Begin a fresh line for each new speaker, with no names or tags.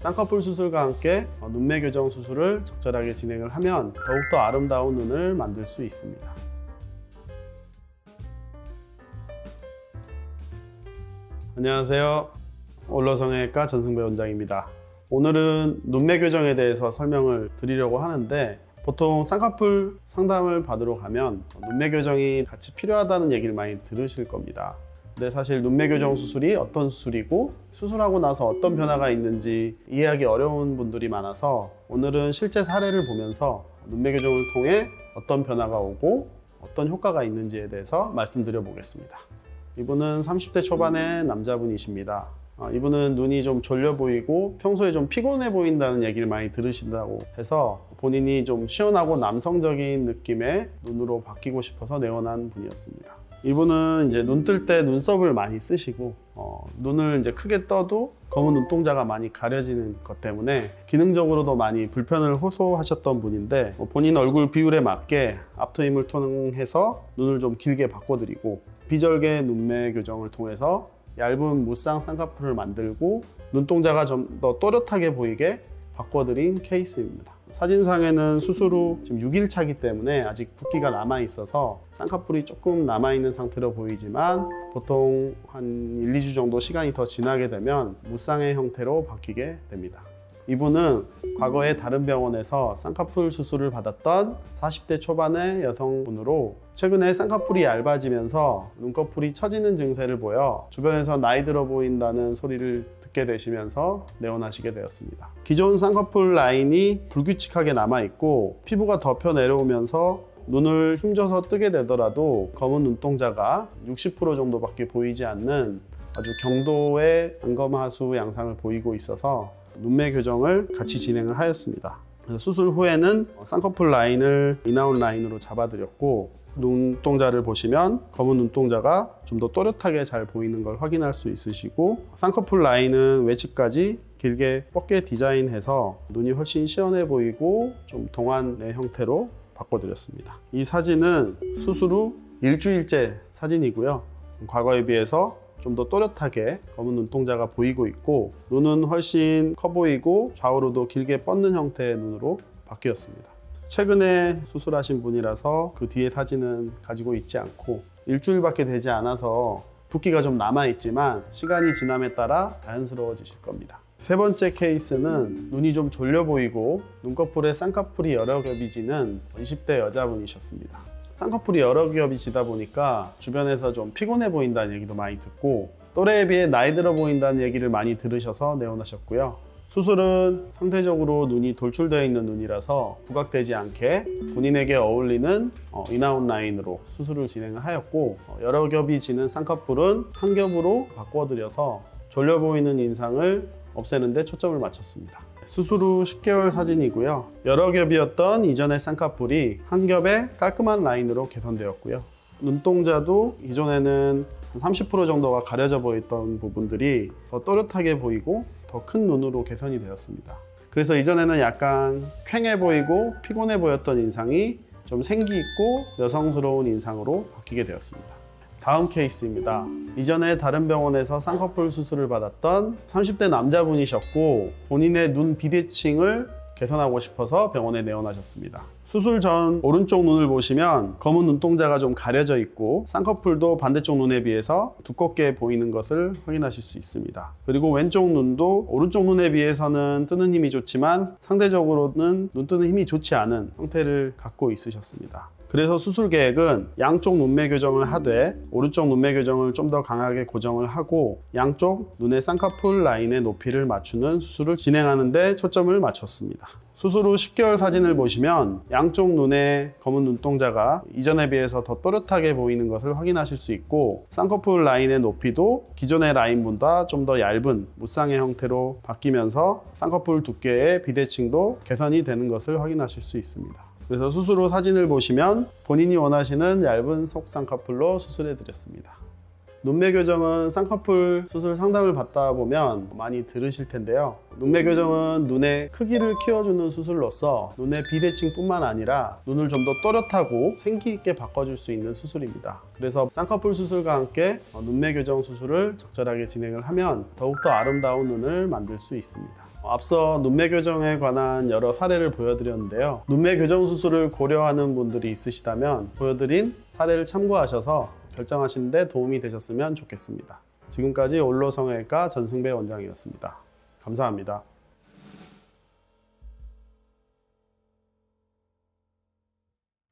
쌍꺼풀 수술과 함께 눈매 교정 수술을 적절하게 진행을 하면 더욱더 아름다운 눈을 만들 수 있습니다. 안녕하세요. 올러성형외과 전승배 원장입니다. 오늘은 눈매 교정에 대해서 설명을 드리려고 하는데, 보통 쌍꺼풀 상담을 받으러 가면 눈매 교정이 같이 필요하다는 얘기를 많이 들으실 겁니다. 근데 사실 눈매 교정 수술이 어떤 수술이고 수술하고 나서 어떤 변화가 있는지 이해하기 어려운 분들이 많아서, 오늘은 실제 사례를 보면서 눈매 교정을 통해 어떤 변화가 오고 어떤 효과가 있는지에 대해서 말씀드려 보겠습니다. 이분은 30대 초반의 남자분이십니다. 이분은 눈이 좀 졸려 보이고 평소에 좀 피곤해 보인다는 얘기를 많이 들으신다고 해서 본인이 좀 시원하고 남성적인 느낌의 눈으로 바뀌고 싶어서 내원한 분이었습니다. 이분은 이제 눈 뜰 때 눈썹을 많이 쓰시고 눈을 이제 크게 떠도 검은 눈동자가 많이 가려지는 것 때문에 기능적으로도 많이 불편을 호소하셨던 분인데, 본인 얼굴 비율에 맞게 앞트임을 통해서 눈을 좀 길게 바꿔드리고 비절개 눈매 교정을 통해서 얇은 무쌍 쌍꺼풀을 만들고 눈동자가 좀 더 또렷하게 보이게 바꿔드린 케이스입니다. 사진상에는 수술 후 지금 6일 차기 때문에 아직 붓기가 남아 있어서 쌍꺼풀이 조금 남아 있는 상태로 보이지만, 보통 한 1, 2주 정도 시간이 더 지나게 되면 무쌍의 형태로 바뀌게 됩니다. 이분은 과거에 다른 병원에서 쌍꺼풀 수술을 받았던 40대 초반의 여성분으로, 최근에 쌍꺼풀이 얇아지면서 눈꺼풀이 처지는 증세를 보여 주변에서 나이 들어 보인다는 소리를 듣게 되시면서 내원하시게 되었습니다. 기존 쌍꺼풀 라인이 불규칙하게 남아있고 피부가 덮여 내려오면서 눈을 힘줘서 뜨게 되더라도 검은 눈동자가 60% 정도밖에 보이지 않는 아주 경도의 안검하수 양상을 보이고 있어서 눈매 교정을 같이 진행을 하였습니다. 수술 후에는 쌍꺼풀 라인을 인아웃 라인으로 잡아드렸고, 눈동자를 보시면 검은 눈동자가 좀 더 또렷하게 잘 보이는 걸 확인할 수 있으시고, 쌍꺼풀 라인은 외측까지 길게 뻗게 디자인해서 눈이 훨씬 시원해 보이고 좀 동안의 형태로 바꿔드렸습니다. 이 사진은 수술 후 일주일째 사진이고요. 과거에 비해서 좀 더 또렷하게 검은 눈동자가 보이고 있고, 눈은 훨씬 커 보이고 좌우로도 길게 뻗는 형태의 눈으로 바뀌었습니다. 최근에 수술하신 분이라서 그 뒤에 사진은 가지고 있지 않고, 일주일밖에 되지 않아서 붓기가 좀 남아있지만 시간이 지남에 따라 자연스러워지실 겁니다. 세 번째 케이스는 눈이 좀 졸려 보이고 눈꺼풀에 쌍꺼풀이 여러 겹이 지는 20대 여자분이셨습니다. 쌍꺼풀이 여러 겹이 지다 보니까 주변에서 좀 피곤해 보인다는 얘기도 많이 듣고, 또래에 비해 나이 들어 보인다는 얘기를 많이 들으셔서 내원하셨고요. 수술은 상대적으로 눈이 돌출되어 있는 눈이라서 부각되지 않게 본인에게 어울리는 인아웃 라인으로 수술을 진행을 하였고, 여러 겹이 지는 쌍꺼풀은 한 겹으로 바꿔드려서 졸려 보이는 인상을 없애는 데 초점을 맞췄습니다. 수술 후 10개월 사진이고요. 여러 겹이었던 이전의 쌍꺼풀이 한 겹의 깔끔한 라인으로 개선되었고요. 눈동자도 이전에는 한 30% 정도가 가려져 보였던 부분들이 더 또렷하게 보이고 더 큰 눈으로 개선이 되었습니다. 그래서 이전에는 약간 퀭해 보이고 피곤해 보였던 인상이 좀 생기 있고 여성스러운 인상으로 바뀌게 되었습니다. 다음 케이스입니다. 이전에 다른 병원에서 쌍꺼풀 수술을 받았던 30대 남자분이셨고, 본인의 눈 비대칭을 개선하고 싶어서 병원에 내원하셨습니다. 수술 전 오른쪽 눈을 보시면 검은 눈동자가 좀 가려져 있고 쌍꺼풀도 반대쪽 눈에 비해서 두껍게 보이는 것을 확인하실 수 있습니다. 그리고 왼쪽 눈도 오른쪽 눈에 비해서는 뜨는 힘이 좋지만 상대적으로는 눈 뜨는 힘이 좋지 않은 형태를 갖고 있으셨습니다. 그래서 수술 계획은 양쪽 눈매 교정을 하되 오른쪽 눈매 교정을 좀 더 강하게 고정을 하고 양쪽 눈의 쌍꺼풀 라인의 높이를 맞추는 수술을 진행하는 데 초점을 맞췄습니다. 수술 후 10개월 사진을 보시면 양쪽 눈의 검은 눈동자가 이전에 비해서 더 또렷하게 보이는 것을 확인하실 수 있고, 쌍꺼풀 라인의 높이도 기존의 라인보다 좀 더 얇은 무쌍의 형태로 바뀌면서 쌍꺼풀 두께의 비대칭도 개선이 되는 것을 확인하실 수 있습니다. 그래서 수술 후 사진을 보시면 본인이 원하시는 얇은 속 쌍꺼풀로 수술해 드렸습니다. 눈매 교정은 쌍꺼풀 수술 상담을 받다 보면 많이 들으실 텐데요. 눈매 교정은 눈의 크기를 키워주는 수술로서 눈의 비대칭뿐만 아니라 눈을 좀 더 또렷하고 생기 있게 바꿔줄 수 있는 수술입니다. 그래서 쌍꺼풀 수술과 함께 눈매 교정 수술을 적절하게 진행을 하면 더욱더 아름다운 눈을 만들 수 있습니다. 앞서 눈매 교정에 관한 여러 사례를 보여드렸는데요. 눈매 교정 수술을 고려하는 분들이 있으시다면 보여드린 사례를 참고하셔서 결정하시는 데 도움이 되셨으면 좋겠습니다. 지금까지 올로성형외과 전승배 원장이었습니다. 감사합니다.